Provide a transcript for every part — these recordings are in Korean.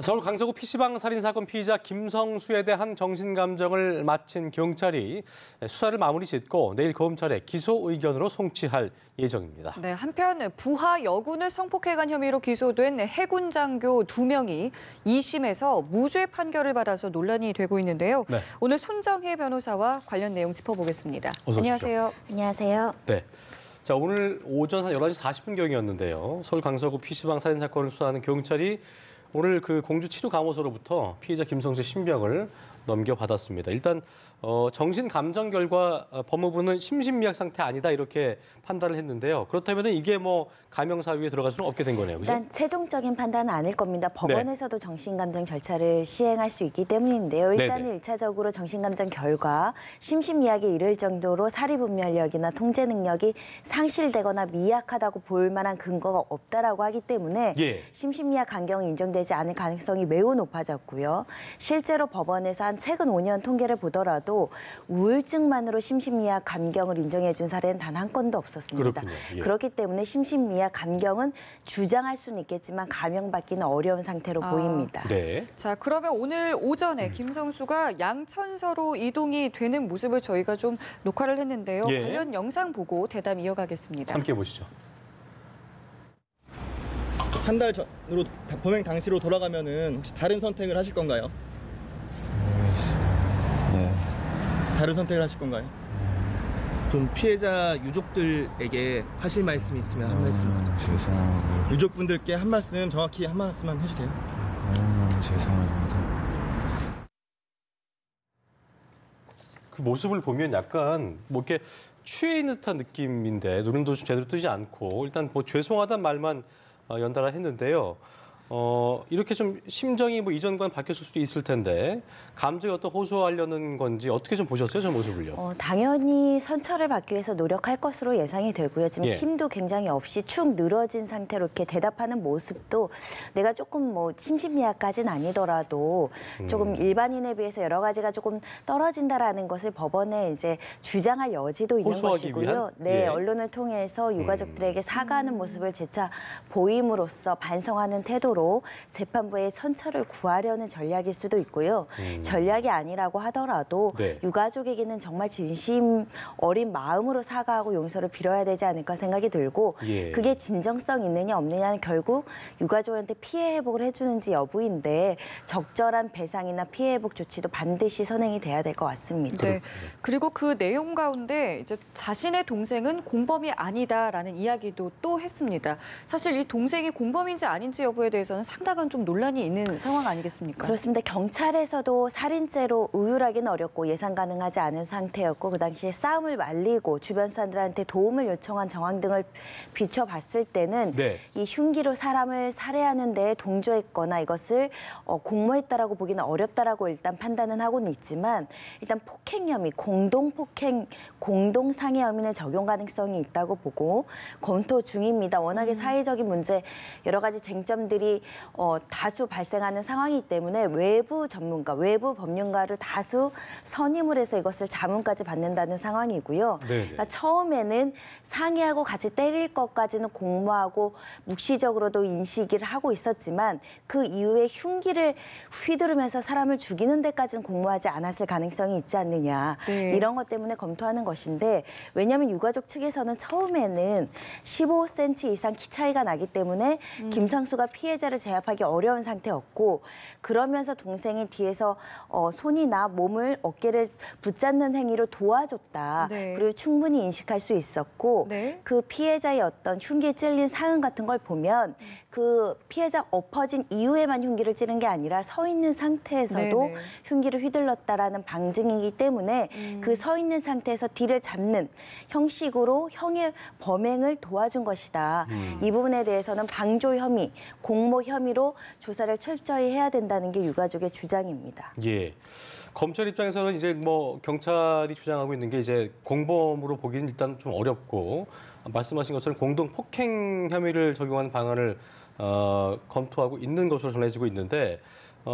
서울 강서구 PC방 살인 사건 피의자 김성수에 대한 정신감정을 마친 경찰이 수사를 마무리 짓고 내일 검찰에 기소 의견으로 송치할 예정입니다. 네, 한편 부하 여군을 성폭행한 혐의로 기소된 해군 장교 2명이 2심에서 무죄 판결을 받아서 논란이 되고 있는데요. 네. 오늘 손정혜 변호사와 관련 내용 짚어보겠습니다. 어서 오십시오. 안녕하세요. 안녕하세요. 네. 자, 오늘 오전 한 11시 40분경이었는데요. 서울 강서구 PC방 살인 사건을 수사하는 경찰이 오늘 그 공주치료감호소로부터 피해자 김성수의 신병을 넘겨받았습니다. 일단 정신 감정 결과 법무부는 심신미약 상태 아니다 이렇게 판단을 했는데요. 그렇다면 이게 뭐 감형 사유에 들어갈 수는 없게 된 거네요. 그죠? 일단 최종적인 판단은 아닐 겁니다. 법원에서도 정신감정 절차를 시행할 수 있기 때문인데요. 일단은 1차적으로 정신감정 결과 심신미약에 이를 정도로 사리분별력이나 통제 능력이 상실되거나 미약하다고 볼 만한 근거가 없다라고 하기 때문에 심신미약 감경이 인정되지 않을 가능성이 매우 높아졌고요. 실제로 법원에서 한 최근 5년 통계를 보더라도 우울증만으로 심신미약 감경을 인정해 준 사례는 단 한 건도 없었습니다. 그렇기 때문에 심신미약 감경은 주장할 수는 있겠지만 감형받기는 어려운 상태로 보입니다. 네. 자, 그러면 오늘 오전에 김성수가 양천서로 이동이 되는 모습을 저희가 좀 녹화를 했는데요. 관련 영상 보고 대담 이어가겠습니다. 함께 보시죠. 한 달 전으로 범행 당시로 돌아가면은 혹시 다른 선택을 하실 건가요? 네. 다른 선택을 하실 건가요? 좀 피해자 유족들에게 하실 말씀이 있으면 한 말씀. 죄송하고. 유족분들께 한 말씀, 정확히 한 말씀만 해주세요. 죄송합니다. 그 모습을 보면 약간 뭐 이렇게 취해 있는 듯한 느낌인데 눈도 제대로 뜨지 않고 일단 뭐 죄송하다는 말만 연달아 했는데요. 이렇게 좀 심정이 뭐 이전과는 바뀌었을 수도 있을 텐데 감정에 어떤 호소하려는 건지 어떻게 좀 보셨어요, 저 모습을요? 당연히 선처를 받기 위해서 노력할 것으로 예상이 되고요. 지금 힘도 굉장히 없이 축 늘어진 상태로 이렇게 대답하는 모습도 내가 조금 뭐 심신미약까지는 아니더라도 조금 일반인에 비해서 여러 가지가 조금 떨어진다라는 것을 법원에 이제 주장할 여지도 있는 것이고요. 네, 언론을 통해서 유가족들에게 사과하는 모습을 재차 보임으로써 반성하는 태도로 재판부의 선처를 구하려는 전략일 수도 있고요. 전략이 아니라고 하더라도 유가족에게는 정말 진심 어린 마음으로 사과하고 용서를 빌어야 되지 않을까 생각이 들고 그게 진정성 있느냐 없느냐는 결국 유가족한테 피해 회복을 해주는지 여부인데 적절한 배상이나 피해 회복 조치도 반드시 선행이 돼야 될 것 같습니다. 네. 그리고 그 내용 가운데 이제 자신의 동생은 공범이 아니다라는 이야기도 또 했습니다. 사실 이 동생이 공범인지 아닌지 여부에 대해서는 상당한 좀 논란이 있는 상황 아니겠습니까? 그렇습니다. 경찰에서도 살인죄로 의율하기는 어렵고 예상 가능하지 않은 상태였고 그 당시에 싸움을 말리고 주변 사람들한테 도움을 요청한 정황 등을 비춰봤을 때는 이 흉기로 사람을 살해하는 데 동조했거나 이것을 공모했다라고 보기는 어렵다라고 일단 판단은 하고는 있지만 일단 폭행 혐의, 공동폭행, 공동상해 혐의는 적용 가능성이 있다고 보고 검토 중입니다. 워낙에 사회적인 문제 여러 가지 쟁점들이 다수 발생하는 상황이기 때문에 외부 전문가, 외부 법률가를 다수 선임을 해서 이것을 자문까지 받는다는 상황이고요. 그러니까 처음에는 상해하고 같이 때릴 것까지는 공모하고 묵시적으로도 인식을 하고 있었지만 그 이후에 흉기를 휘두르면서 사람을 죽이는 데까지는 공모하지 않았을 가능성이 있지 않느냐. 이런 것 때문에 검토하는 것인데 왜냐하면 유가족 측에서는 처음에는 15cm 이상 키 차이가 나기 때문에 김성수가 피해자를 제압하기 어려운 상태였고 그러면서 동생이 뒤에서 손이나 몸을 어깨를 붙잡는 행위로 도와줬다. 그리고 충분히 인식할 수 있었고 그 피해자의 어떤 흉기에 찔린 사흔 같은 걸 보면 그 피해자 엎어진 이후에만 흉기를 찌른 게 아니라 서 있는 상태에서도 흉기를 휘둘렀다라는 방증이기 때문에 그 서 있는 상태에서 뒤를 잡는 형식으로 형의 범행을 도와준 것이다. 이 부분에 대해서는 방조 혐의, 공모 혐의로 조사를 철저히 해야 된다는 게 유가족의 주장입니다. 검찰 입장에서는 이제 뭐 경찰이 주장하고 있는 게 이제 공범으로 보기는 일단 좀 어렵고 말씀하신 것처럼 공동 폭행 혐의를 적용하는 방안을 검토하고 있는 것으로 전해지고 있는데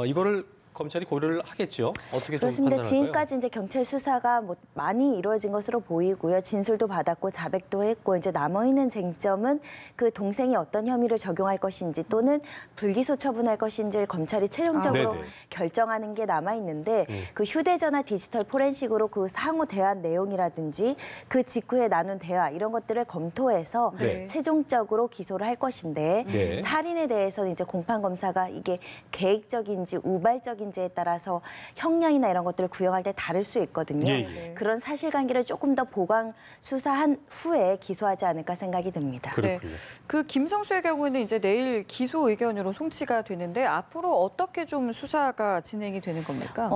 이거를 검찰이 고려를 하겠죠. 어떻게 좀 그렇습니다. 판단할까요? 지금까지 이제 경찰 수사가 뭐 많이 이루어진 것으로 보이고요. 진술도 받았고 자백도 했고 이제 남아 있는 쟁점은 그 동생이 어떤 혐의를 적용할 것인지 또는 불기소 처분할 것인지를 검찰이 최종적으로 네네. 결정하는 게 남아 있는데 그 휴대전화 디지털 포렌식으로 그 상호 대화 내용이라든지 그 직후에 나눈 대화 이런 것들을 검토해서 네. 최종적으로 기소를 할 것인데 네. 살인에 대해서는 이제 공판 검사가 이게 계획적인지 우발적인지에 따라서 형량이나 이런 것들을 구형할 때 다를 수 있거든요. 예, 예. 그런 사실관계를 조금 더 보강 수사한 후에 기소하지 않을까 생각이 듭니다. 그렇군요. 그 김성수의 경우는 이제 내일 기소 의견으로 송치가 되는데 앞으로 어떻게 좀 수사가 진행이 되는 겁니까?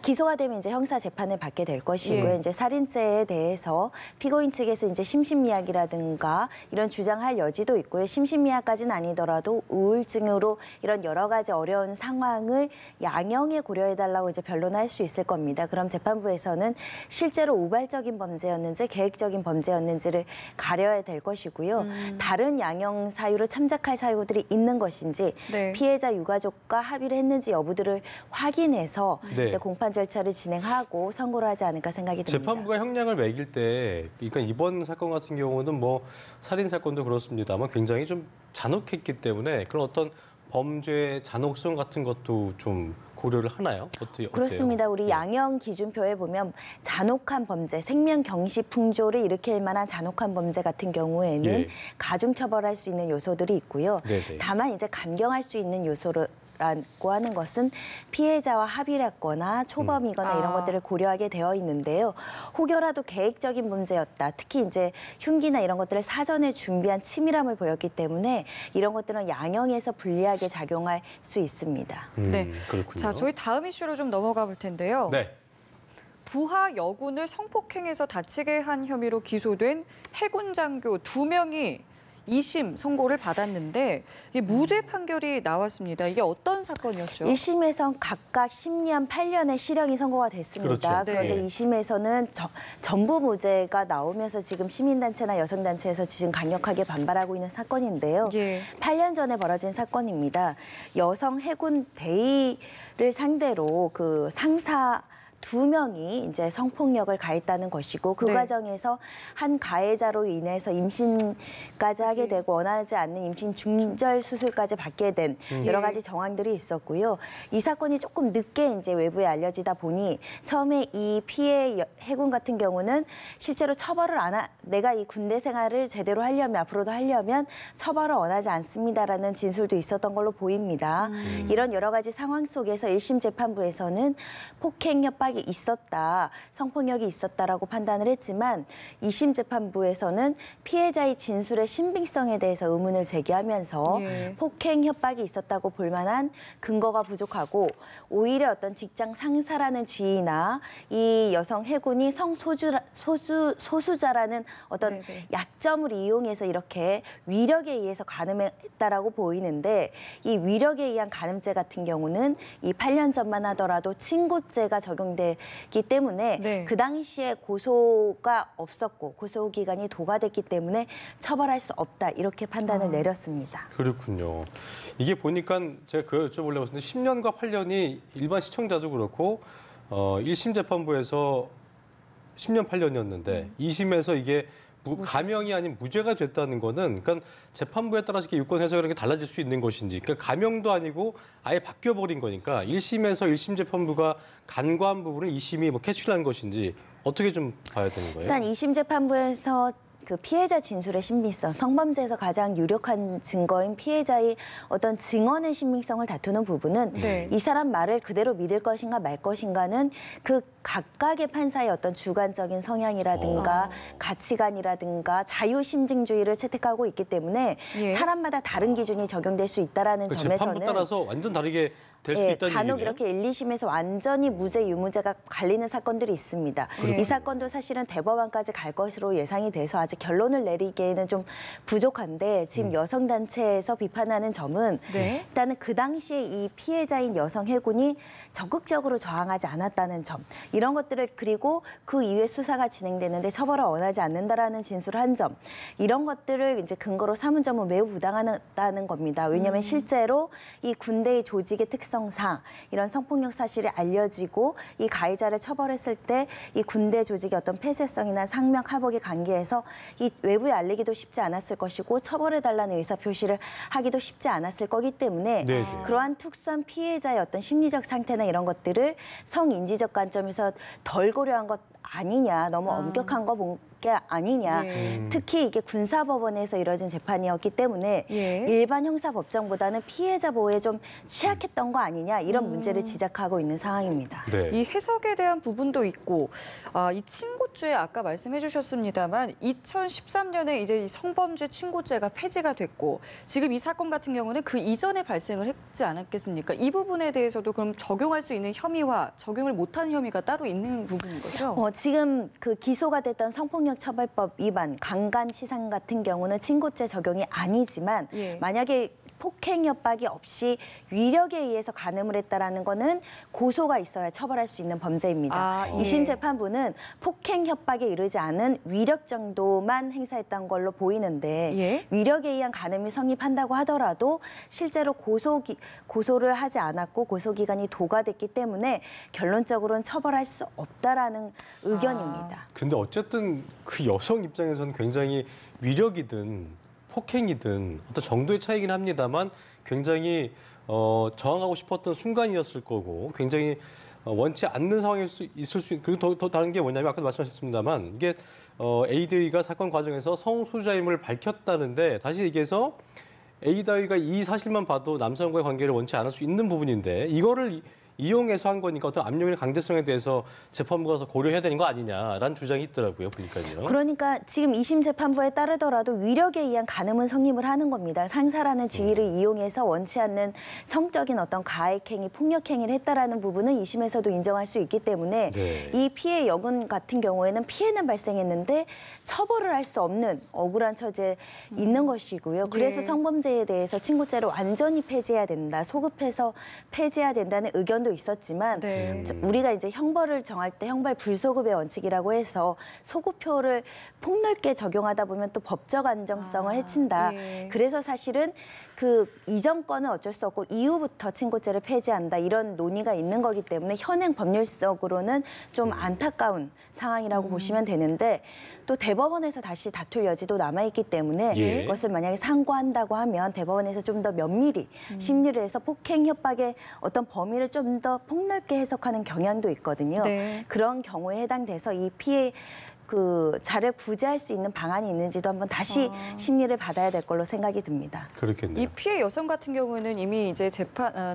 기소가 되면 이제 형사 재판을 받게 될 것이고요. 예. 이제 살인죄에 대해서 피고인 측에서 이제 심신미약이라든가 이런 주장할 여지도 있고요. 심신미약까지는 아니더라도 우울증으로 이런 여러 가지 어려운 상황을 양형에 고려해달라고 이제 변론할 수 있을 겁니다. 그럼 재판부에서는 실제로 우발적인 범죄였는지 계획적인 범죄였는지를 가려야 될 것이고요. 다른 양형 사유를 참작할 사유들이 있는 것인지 네. 피해자 유가족과 합의를 했는지 여부들을 확인해서 네. 이제 공판 절차를 진행하고 선고를 하지 않을까 생각이 듭니다. 재판부가 형량을 매길 때, 그러니까 이번 사건 같은 경우는 뭐 살인 사건도 그렇습니다만 굉장히 좀 잔혹했기 때문에 그런 어떤 범죄의 잔혹성 같은 것도 좀 고려를 하나요? 어때요? 그렇습니다. 우리 네. 양형 기준표에 보면 잔혹한 범죄, 생명 경시 풍조를 일으킬 만한 잔혹한 범죄 같은 경우에는 예. 가중 처벌할 수 있는 요소들이 있고요. 네네. 다만 이제 감경할 수 있는 요소를 라고 하는 것은 피해자와 합의를 했거나 초범이거나 이런 것들을 고려하게 되어 있는데요. 혹여라도 계획적인 문제였다. 특히 이제 흉기나 이런 것들을 사전에 준비한 치밀함을 보였기 때문에 이런 것들은 양형에서 불리하게 작용할 수 있습니다. 네. 그렇군요. 자, 저희 다음 이슈로 좀 넘어가 볼 텐데요. 네. 부하 여군을 성폭행해서 다치게 한 혐의로 기소된 해군 장교 2명이 2심 선고를 받았는데 이게 무죄 판결이 나왔습니다. 이게 어떤 사건이었죠? 1심에선 각각 10년, 8년의 실형이 선고가 됐습니다. 그렇죠. 그런데 네. 2심에서는 전부 무죄가 나오면서 지금 시민단체나 여성단체에서 지금 강력하게 반발하고 있는 사건인데요. 예. 8년 전에 벌어진 사건입니다. 여성 해군 대위를 상대로 그 상사 2명이 이제 성폭력을 가했다는 것이고 그 네. 과정에서 한 가해자로 인해서 임신까지 하게 되고 원하지 않는 임신 중절 수술까지 받게 된 여러 가지 정황들이 있었고요. 이 사건이 조금 늦게 이제 외부에 알려지다 보니 처음에 이 피해 해군 같은 경우는 실제로 처벌을 내가 이 군대 생활을 제대로 하려면 앞으로도 하려면 처벌을 원하지 않습니다라는 진술도 있었던 걸로 보입니다. 이런 여러 가지 상황 속에서 1심 재판부에서는 폭행 협박이 있었다, 성폭력이 있었다라고 판단을 했지만 2심 재판부에서는 피해자의 진술의 신빙성에 대해서 의문을 제기하면서 예. 폭행 협박이 있었다고 볼 만한 근거가 부족하고 오히려 어떤 직장 상사라는 지위나 이 여성 해군이 소수자라는 어떤 네네. 약점을 이용해서 이렇게 위력에 의해서 가늠했다라고 보이는데 이 위력에 의한 가늠죄 같은 경우는 이 8년 전만 하더라도 친고죄가 적용되기 때문에 네. 그 당시에 고소가 없었고 고소 기간이 도과됐기 때문에 처벌할 수 없다 이렇게 판단을 내렸습니다. 그렇군요. 이게 보니까 제가 그 여쭤보려고 했는데 10년과 8년이 일반 시청자도 그렇고 1심 재판부에서 10년 8년이었는데 2심에서 이게 감형이 아닌 무죄가 됐다는 거는 그러니까 재판부에 따라서 이렇게 유권 해석이라는 게 달라질 수 있는 것인지 그러니까 감형도 아니고 아예 바뀌어버린 거니까 1심에서 1심 재판부가 간과한 부분을 2심이 뭐 캐치를 한 것인지 어떻게 좀 봐야 되는 거예요? 일단 2심 재판부에서 그 피해자 진술의 신빙성, 성범죄에서 가장 유력한 증거인 피해자의 어떤 증언의 신빙성을 다투는 부분은 네. 이 사람 말을 그대로 믿을 것인가 말 것인가는 그 각각의 판사의 어떤 주관적인 성향이라든가 가치관이라든가 자유심증주의를 채택하고 있기 때문에 예. 사람마다 다른 기준이 적용될 수 있다라는 그 점에서는 재판부 따라서 완전 다르게 될 수 있다는 간혹 얘기네요. 이렇게 1, 2심에서 완전히 무죄, 유무죄가 갈리는 사건들이 있습니다. 예. 이 사건도 사실은 대법원까지 갈 것으로 예상이 돼서 아직 아직 결론을 내리기에는 좀 부족한데 지금 여성단체에서 비판하는 점은 네. 일단은 그 당시에 이 피해자인 여성 해군이 적극적으로 저항하지 않았다는 점 이런 것들을 그리고 그 이후에 수사가 진행되는데 처벌을 원하지 않는다라는 진술을 한 점 이런 것들을 이제 근거로 삼은 점은 매우 부당하다는 겁니다. 왜냐하면 실제로 이 군대의 조직의 특성상 이런 성폭력 사실이 알려지고 이 가해자를 처벌했을 때 이 군대 조직의 어떤 폐쇄성이나 상명하복의 관계에서 이 외부에 알리기도 쉽지 않았을 것이고 처벌해달라는 의사표시를 하기도 쉽지 않았을 거기 때문에 네네. 그러한 특수한 피해자의 어떤 심리적 상태나 이런 것들을 성인지적 관점에서 덜 고려한 것 아니냐, 너무 엄격한 거 본 게 아니냐. 예. 특히 이게 군사법원에서 이뤄진 재판이었기 때문에 예. 일반 형사법정보다는 피해자 보호에 좀 취약했던 거 아니냐 이런 문제를 지적하고 있는 상황입니다. 네. 이 해석에 대한 부분도 있고 이 친고죄 아까 말씀해 주셨습니다만 2013년에 이제 이 성범죄 친고죄가 폐지가 됐고 지금 이 사건 같은 경우는 그 이전에 발생을 했지 않았겠습니까? 이 부분에 대해서도 그럼 적용할 수 있는 혐의와 적용을 못한 혐의가 따로 있는 부분인 거죠? 지금 그 기소가 됐던 성폭력 처벌법 위반, 강간치상 같은 경우는 친고죄 적용이 아니지만 예. 만약에 폭행 협박이 없이 위력에 의해서 간음을 했다라는 거는 고소가 있어야 처벌할 수 있는 범죄입니다. 예. 2심 재판부는 폭행 협박에 이르지 않은 위력 정도만 행사했던 걸로 보이는데 예. 위력에 의한 간음이 성립한다고 하더라도 실제로 고소를 하지 않았고 고소기간이 도과됐기 때문에 결론적으로는 처벌할 수 없다라는 의견입니다. 근데 어쨌든 그 여성 입장에서는 굉장히 위력이든 폭행이든 어떤 정도의 차이긴 합니다만 굉장히 저항하고 싶었던 순간이었을 거고 굉장히 원치 않는 상황일 수 있을 수 그리고 더 다른 게 뭐냐면 아까도 말씀하셨습니다만 이게 A대위가 사건 과정에서 성소유자임을 밝혔다는데 다시 얘기해서 A대위가 이 사실만 봐도 남성과의 관계를 원치 않을 수 있는 부분인데 이거를 이용해서 한 거니까 어떤 압력이나 강제성에 대해서 재판부가 고려해야 되는 거 아니냐라는 주장이 있더라고요, 보니까요. 그러니까 지금 2심 재판부에 따르더라도 위력에 의한 간음은 성립을 하는 겁니다. 상사라는 지위를 이용해서 원치 않는 성적인 어떤 가해행위, 폭력행위를 했다라는 부분은 2심에서도 인정할 수 있기 때문에 네. 이 피해 여군 같은 경우에는 피해는 발생했는데 처벌을 할 수 없는 억울한 처지에 있는 것이고요. 그래서 예. 성범죄에 대해서 친고죄를 완전히 폐지해야 된다, 소급해서 폐지해야 된다는 의견도 있었지만 네. 우리가 이제 형벌을 정할 때 형벌 불소급의 원칙이라고 해서 소급표를 폭넓게 적용하다 보면 또 법적 안정성을 해친다. 예. 그래서 사실은 그 이전 건은 어쩔 수 없고 이후부터 친고죄를 폐지한다 이런 논의가 있는 거기 때문에 현행 법률적으로는 좀 안타까운 상황이라고 보시면 되는데 또 대법원에서 다시 다툴 여지도 남아있기 때문에 예. 그것을 만약에 상고한다고 하면 대법원에서 좀 더 면밀히 심리를 해서 폭행 협박의 어떤 범위를 좀 더 폭넓게 해석하는 경향도 있거든요. 네. 그런 경우에 해당돼서 이 피해 그 자를 구제할 수 있는 방안이 있는지도 한번 다시 심리를 받아야 될 걸로 생각이 듭니다. 그렇겠네요. 이 피해 여성 같은 경우는 이미 이제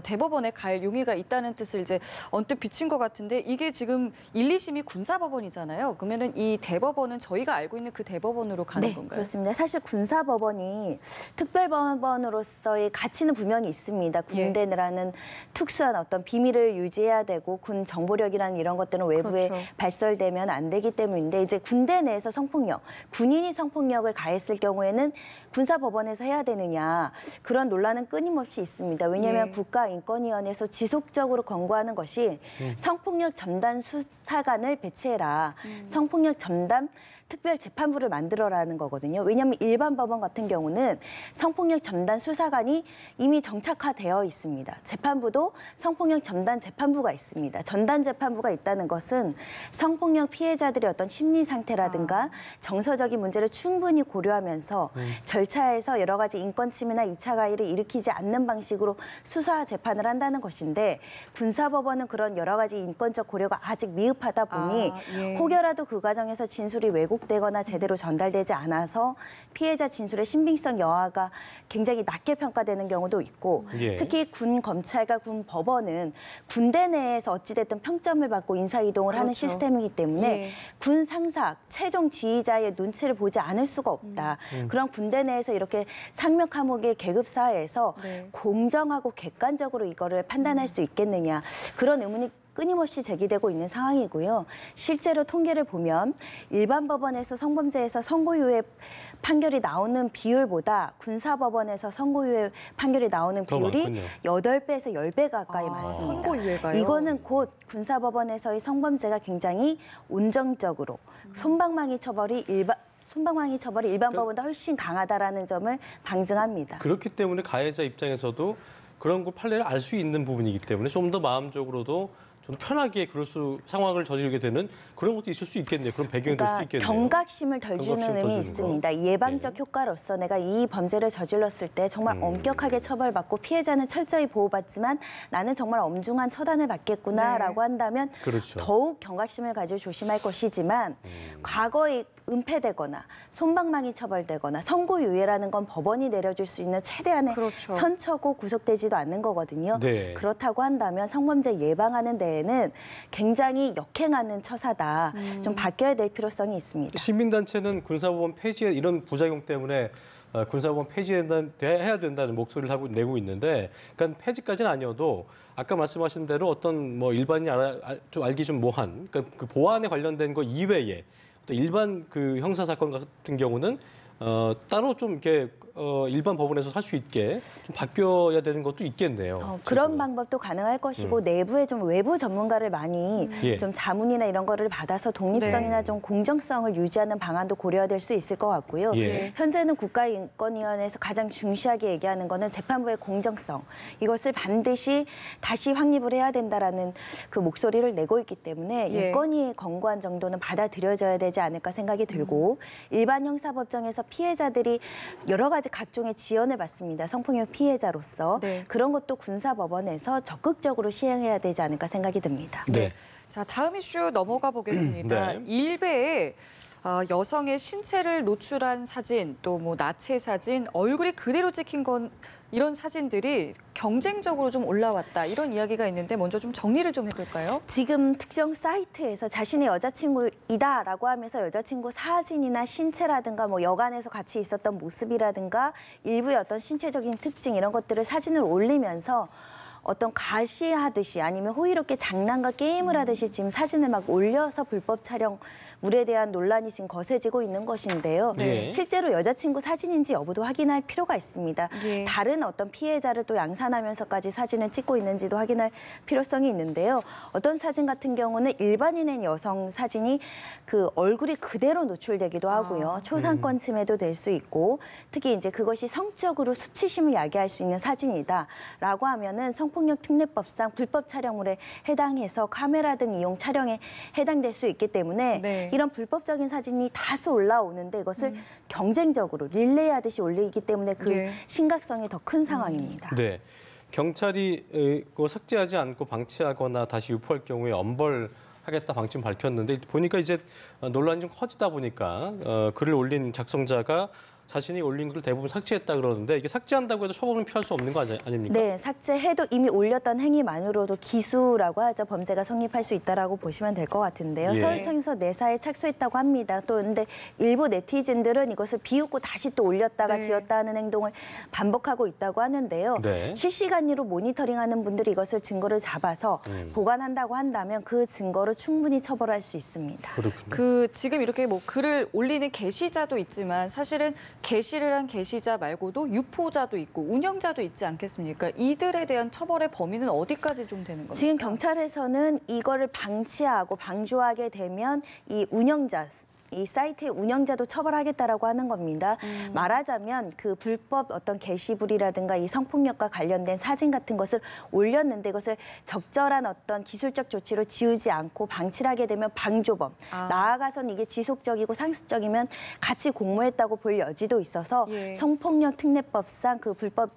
대법원에 갈 용의가 있다는 뜻을 이제 언뜻 비친 것 같은데 이게 지금 1, 2심이 군사법원이잖아요. 그러면은 이 대법원은 저희가 알고 있는 그 대법원으로 가는 네, 건가요? 그렇습니다. 사실 군사법원이 특별법원으로서의 가치는 분명히 있습니다. 군대라는 특수한 어떤 비밀을 유지해야 되고 군 정보력이라는 이런 것들은 외부에 그렇죠. 발설되면 안 되기 때문인데 이제 군대 내에서 성폭력, 군인이 성폭력을 가했을 경우에는 군사법원에서 해야 되느냐 그런 논란은 끊임없이 있습니다. 왜냐하면 예. 국가인권위원회에서 지속적으로 권고하는 것이 성폭력 전담 수사관을 배치해라. 성폭력 전담 특별재판부를 만들어라는 거거든요. 왜냐하면 일반 법원 같은 경우는 성폭력 전담 수사관이 이미 정착화되어 있습니다. 재판부도 성폭력 전담 재판부가 있습니다. 전담 재판부가 있다는 것은 성폭력 피해자들의 어떤 심리 상태라든가 정서적인 문제를 충분히 고려하면서 절차에서 여러 가지 인권 침해나 2차 가해를 일으키지 않는 방식으로 수사 재판을 한다는 것인데 군사법원은 그런 여러 가지 인권적 고려가 아직 미흡하다 보니 예. 혹여라도 그 과정에서 진술이 왜곡되거나 제대로 전달되지 않아서 피해자 진술의 신빙성 여하가 굉장히 낮게 평가되는 경우도 있고 예. 특히 군 검찰과 군 법원은 군대 내에서 어찌됐든 평점을 받고 인사이동을 하는 그렇죠. 시스템이기 때문에 예. 군 상사, 최종 지휘자의 눈치를 보지 않을 수가 없다. 그런 군대 내에서 이렇게 상명하목의 계급 사회에서 네. 공정하고 객관적으로 이거를 판단할 수 있겠느냐. 그런 의문이 끊임없이 제기되고 있는 상황이고요. 실제로 통계를 보면 일반 법원에서 성범죄에서 선고유예 판결이 나오는 비율보다 군사법원에서 선고유예 판결이 나오는 비율이 많군요. 8배에서 10배 가까이 많습니다. 선고유예가요? 이거는 곧 군사법원에서의 성범죄가 굉장히 온정적으로 솜방망이 처벌이 일반 법원보다 훨씬 강하다라는 점을 방증합니다. 그렇기 때문에 가해자 입장에서도 그런 걸 판례를 알 수 있는 부분이기 때문에 좀 더 마음적으로도 좀 편하게 상황을 저지르게 되는 그런 것도 있을 수 있겠네요. 그런 배경이 될 수도 있겠네요. 경각심을 덜 주는 경각심을 덜 의미 주는 있습니다. 예방적 효과로서 내가 이 범죄를 저질렀을 때 정말 엄격하게 처벌받고 피해자는 철저히 보호받지만 나는 정말 엄중한 처단을 받겠구나라고 한다면 그렇죠. 더욱 경각심을 가지고 조심할 것이지만 과거에 은폐되거나 솜방망이 처벌되거나 선고유예라는 건 법원이 내려줄 수 있는 최대한의 그렇죠. 선처고 구속되지도 않는 거거든요. 네. 그렇다고 한다면 성범죄 예방하는 데에는 굉장히 역행하는 처사다. 좀 바뀌어야 될 필요성이 있습니다. 시민단체는 군사법원 폐지에 이런 부작용 때문에 군사법원 폐지해야 된다는 목소리를 내고 있는데, 그러니까 폐지까지는 아니어도 아까 말씀하신 대로 어떤 뭐 일반인이 좀 알기 좀 뭐한, 그러니까 그 보안에 관련된 거 이외에 또 일반 그 형사 사건 같은 경우는 따로 좀 이렇게 일반 법원에서 할 수 있게 좀 바뀌어야 되는 것도 있겠네요. 그런 방법도 가능할 것이고 내부에 좀 외부 전문가를 많이 예. 좀 자문이나 이런 거를 받아서 독립성이나 좀 공정성을 유지하는 방안도 고려될 수 있을 것 같고요. 예. 현재는 국가인권위원회에서 가장 중시하게 얘기하는 거는 재판부의 공정성. 이것을 반드시 다시 확립을 해야 된다라는 그 목소리를 내고 있기 때문에 예. 인권위의 권고안 정도는 받아들여져야 되지 않을까 생각이 들고 일반 형사법정에서 피해자들이 여러 가지 각종의 지원을 받습니다. 성폭력 피해자로서. 네. 그런 것도 군사법원에서 적극적으로 시행해야 되지 않을까 생각이 듭니다. 네. 자, 다음 이슈 넘어가 보겠습니다. 네. 일베에 여성의 신체를 노출한 사진, 또 뭐 나체 사진, 얼굴이 그대로 찍힌 건 이런 사진들이 경쟁적으로 좀 올라왔다. 이런 이야기가 있는데 먼저 좀 정리를 좀 해볼까요? 지금 특정 사이트에서 자신의 여자친구이다라고 하면서 여자친구 사진이나 신체라든가 뭐 여간에서 같이 있었던 모습이라든가 일부의 어떤 신체적인 특징 이런 것들을 사진을 올리면서 어떤 가시하듯이 아니면 호의롭게 장난과 게임을 하듯이 지금 사진을 막 올려서 불법 촬영물에 대한 논란이 지금 거세지고 있는 것인데요. 네. 실제로 여자친구 사진인지 여부도 확인할 필요가 있습니다. 예. 다른 어떤 피해자를 또 양산하면서까지 사진을 찍고 있는지도 확인할 필요성이 있는데요. 어떤 사진 같은 경우는 일반인의 여성 사진이 그 얼굴이 그대로 노출되기도 하고요. 초상권 침해도 될 수 있고 특히 이제 그것이 성적으로 수치심을 야기할 수 있는 사진이다라고 하면은 성폭력 특례법상 불법 촬영물에 해당해서 카메라 등 이용 촬영에 해당될 수 있기 때문에 네. 이런 불법적인 사진이 다수 올라오는데 이것을 경쟁적으로 릴레이하듯이 올리기 때문에 그 예. 심각성이 더 큰 상황입니다. 네. 경찰이 그거 삭제하지 않고 방치하거나 다시 유포할 경우에 엄벌하겠다 방침 밝혔는데 보니까 이제 논란이 좀 커지다 보니까 글을 올린 작성자가 자신이 올린 글을 대부분 삭제했다 그러는데 이게 삭제한다고 해도 처벌은 피할 수 없는 거 아닙니까? 네, 삭제해도 이미 올렸던 행위만으로도 기수라고 하죠. 범죄가 성립할 수 있다라고 보시면 될 것 같은데요. 예. 서울청에서 내사에 착수했다고 합니다. 또 근데 일부 네티즌들은 이것을 비웃고 다시 또 올렸다가 네. 지웠다 하는 행동을 반복하고 있다고 하는데요. 네. 실시간으로 모니터링하는 분들이 이것을 증거를 잡아서 보관한다고 한다면 그 증거로 충분히 처벌할 수 있습니다. 그렇군요. 지금 이렇게 뭐 글을 올리는 게시자도 있지만 사실은 게시를 한 게시자 말고도 유포자도 있고 운영자도 있지 않겠습니까? 이들에 대한 처벌의 범위는 어디까지 좀 되는 겁니까? 지금 경찰에서는 이거를 방치하고 방조하게 되면 이 운영자 이 사이트의 운영자도 처벌하겠다라고 하는 겁니다. 말하자면 그 불법 어떤 게시물이라든가 이 성폭력과 관련된 사진 같은 것을 올렸는데 이것을 적절한 어떤 기술적 조치로 지우지 않고 방치를 하게 되면 방조범. 나아가선 이게 지속적이고 상습적이면 같이 공모했다고 볼 여지도 있어서 예. 성폭력 특례법상 그 불법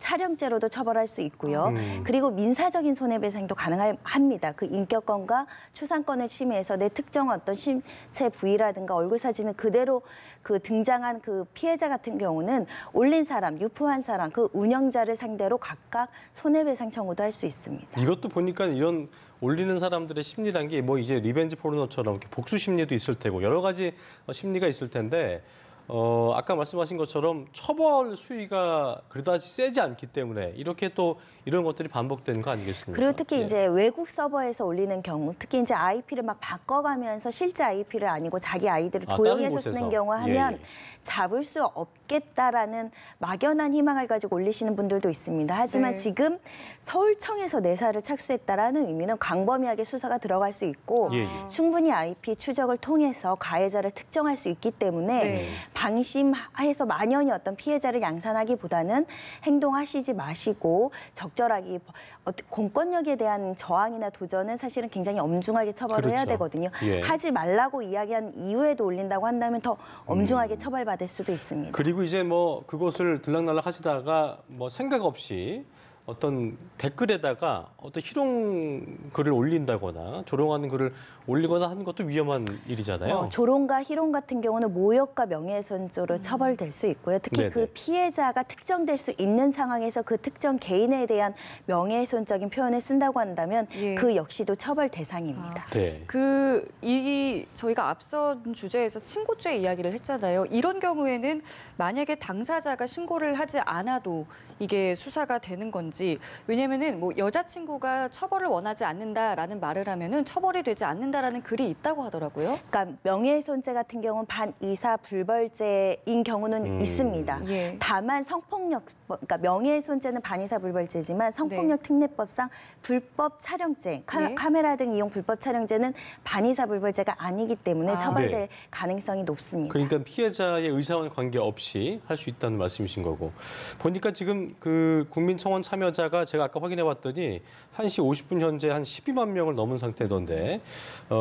촬영죄로도 처벌할 수 있고요. 그리고 민사적인 손해배상도 가능합니다. 그 인격권과 초상권을 침해해서 내 특정 어떤 신체 부위라든가 얼굴 사진을 그대로 그 등장한 그 피해자 같은 경우는 올린 사람, 유포한 사람, 그 운영자를 상대로 각각 손해배상 청구도 할 수 있습니다. 이것도 보니까 이런 올리는 사람들의 심리란 게 뭐 이제 리벤지 포르노처럼 이렇게 복수 심리도 있을 테고 여러 가지 심리가 있을 텐데 아까 말씀하신 것처럼 처벌 수위가 그다지 세지 않기 때문에 이렇게 또 이런 것들이 반복되는 거 아니겠습니까? 그리고 특히 예. 이제 외국 서버에서 올리는 경우, 특히 이제 IP를 막 바꿔가면서 실제 IP를 아니고 자기 아이디를 다른 도용해서 곳에서. 쓰는 경우 하면 예. 잡을 수 없겠다라는 막연한 희망을 가지고 올리시는 분들도 있습니다. 하지만 네. 지금 서울청에서 내사를 착수했다라는 의미는 광범위하게 수사가 들어갈 수 있고 예, 예. 충분히 IP 추적을 통해서 가해자를 특정할 수 있기 때문에 네. 방심해서 만연히 어떤 피해자를 양산하기보다는 행동하시지 마시고 적절하게 공권력에 대한 저항이나 도전은 사실은 굉장히 엄중하게 처벌을 해야 그렇죠. 되거든요. 예. 하지 말라고 이야기한 이후에도 올린다고 한다면 더 엄중하게 처벌받을 수도 있습니다. 그리고 이제 뭐 그것을 들락날락 하시다가 뭐 생각 없이 어떤 댓글에다가 어떤 희롱 글을 올린다거나 조롱하는 글을 올리거나 하는 것도 위험한 일이잖아요. 조롱과 희롱 같은 경우는 모욕과 명예훼손죄로 처벌될 수 있고요. 특히 네네. 그 피해자가 특정될 수 있는 상황에서 그 특정 개인에 대한 명예훼손적인 표현을 쓴다고 한다면 예. 그 역시도 처벌 대상입니다. 네. 저희가 앞선 주제에서 친고죄 이야기를 했잖아요. 이런 경우에는 만약에 당사자가 신고를 하지 않아도 이게 수사가 되는 건지, 왜냐면은 뭐 여자친구가 처벌을 원하지 않는다라는 말을 하면은 처벌이 되지 않는다라는 글이 있다고 하더라고요. 그러니까 명예훼손죄 같은 경우는 반의사 불벌죄인 경우는 있습니다. 예. 다만 성폭력, 그러니까 명예훼손죄는 반의사 불벌죄지만 성폭력 특례법상 불법 촬영죄, 네. 카메라 등 이용 불법 촬영죄는 반의사 불벌죄가 아니기 때문에 처벌될 네. 가능성이 높습니다. 그러니까 피해자의 의사와 관계없이 할 수 있다는 말씀이신 거고. 보니까 지금 그 국민청원 참여자가 제가 아까 확인해봤더니 1시 50분 현재 한 12만 명을 넘은 상태던데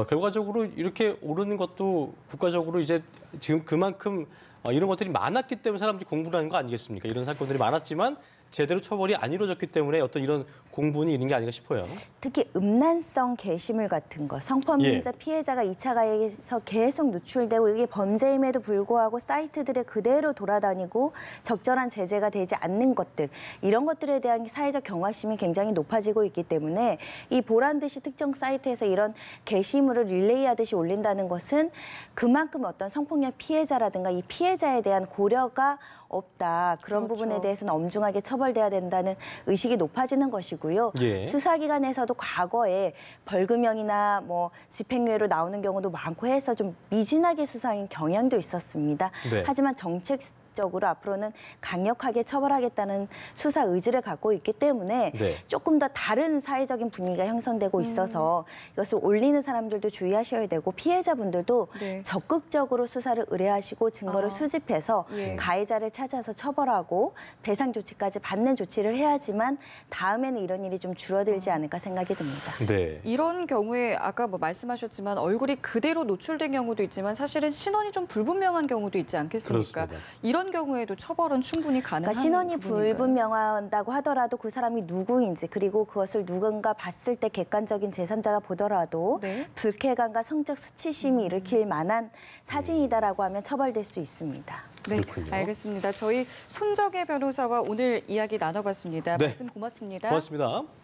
결과적으로 이렇게 오르는 것도 국가적으로 이제 지금 그만큼 이런 것들이 많았기 때문에 사람들이 공부를 하는 거 아니겠습니까? 이런 사건들이 많았지만 제대로 처벌이 안 이루어졌기 때문에 어떤 이런 공분이 있는 게 아닌가 싶어요. 특히 음란성 게시물 같은 거, 성범죄 피해자가 2차 가해에서 계속 노출되고 이게 범죄임에도 불구하고 사이트들에 그대로 돌아다니고 적절한 제재가 되지 않는 것들, 이런 것들에 대한 사회적 경각심이 굉장히 높아지고 있기 때문에 이 보란 듯이 특정 사이트에서 이런 게시물을 릴레이하듯이 올린다는 것은 그만큼 어떤 성폭력 피해자라든가 이 피해자에 대한 고려가 없다. 그런 그렇죠. 부분에 대해서는 엄중하게 처벌돼야 된다는 의식이 높아지는 것이고요. 예. 수사기관에서도 과거에 벌금형이나 뭐 집행유예로 나오는 경우도 많고 해서 좀 미진하게 수사한 경향도 있었습니다. 네. 하지만 정책적으로 앞으로는 강력하게 처벌하겠다는 수사 의지를 갖고 있기 때문에 네. 조금 더 다른 사회적인 분위기가 형성되고 있어서 이것을 올리는 사람들도 주의하셔야 되고 피해자분들도 네. 적극적으로 수사를 의뢰하시고 증거를 수집해서 예. 가해자를 찾아서 처벌하고 배상 조치까지 받는 조치를 해야지만 다음에는 이런 일이 좀 줄어들지 않을까 생각이 듭니다. 네. 이런 경우에 아까 뭐 말씀하셨지만 얼굴이 그대로 노출된 경우도 있지만 사실은 신원이 좀 불분명한 경우도 있지 않겠습니까? 그렇습니다. 이런 경우에도 처벌은 충분히 가능한 그러니까 신원이 부분인가요? 불분명하다고 하더라도 그 사람이 누구인지 그리고 그것을 누군가 봤을 때 객관적인 제3자가 보더라도 네. 불쾌감과 성적 수치심이 일으킬 만한 사진이다라고 하면 처벌될 수 있습니다. 네, 그렇군요. 알겠습니다. 저희 손정혜 변호사와 오늘 이야기 나눠봤습니다. 네. 말씀 고맙습니다. 고맙습니다.